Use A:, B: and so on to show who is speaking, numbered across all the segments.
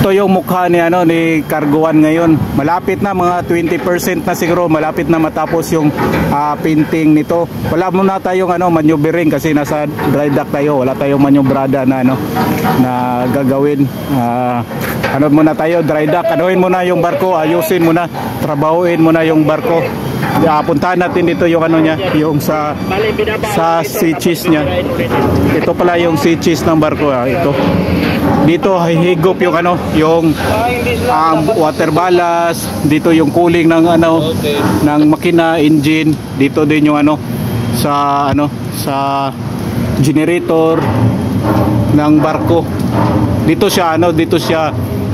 A: Ito yung mukha ni ni Cargo One ngayon. Malapit na, mga 20% na siguro, malapit na matapos yung painting nito. Wala muna tayong maneuvering kasi nasa dry dock tayo. Wala tayong maneubrada na na gagawin. Muna tayo, dry dock. Anuhin muna yung barko, ayusin muna, trabahuin muna yung barko. Puntahan natin dito yung niya, yung sa sea cheese niya. Ito pala yung sea cheese ng barko, ito. Dito higop yung yung water ballast, dito yung cooling ng ng makina, engine, dito din yung sa sa generator ng barko. Dito siya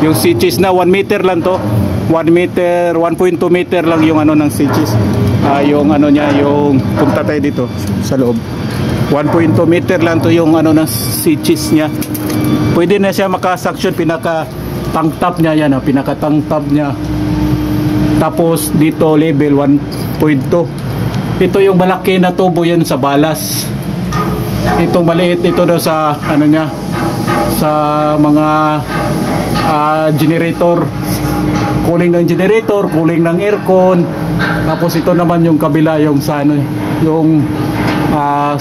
A: yung sea cheese na 1 meter lang to. 1 meter, 1.2 meter lang yung ng sea cheese. Yung niya, yung punta tayo dito sa loob. 1.2 meter lang to yung ng sea cheese niya. Pwede na siya maka-suction, pinaka-tank top niya yan, pinaka-tank top niya. Tapos dito level 1.2. Ito yung malaki na tubo yan sa balas. Itong maliit ito daw sa niya, sa mga generator. Cooling ng generator, cooling ng aircon. Tapos ito naman yung kabila, yung sa yung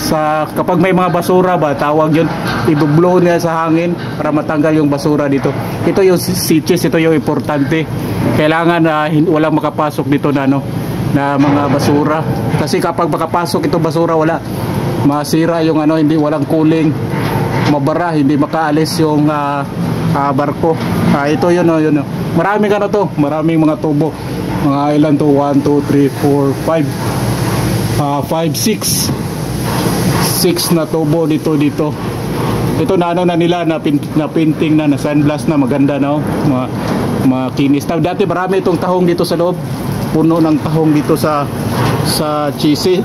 A: sa kapag may mga basura ba, tawag yun, i-blow niya sa hangin para matanggal yung basura dito. Ito yung sea cheese, ito yung importante. Kailangan walang makapasok dito na na mga basura. Kasi kapag makapasok ito basura, wala, masira yung hindi, walang cooling, mabara, hindi makaalis yung barko. Ito yun. Maraming maraming mga tubo. Mga ilan to? 1, 2, 3, 4, 5, 6 na tubo dito. Ito na na nila na painting na sandblast na, maganda na makinis na. Dati marami itong tahong dito sa loob. Puno ng tahong dito sa cheese.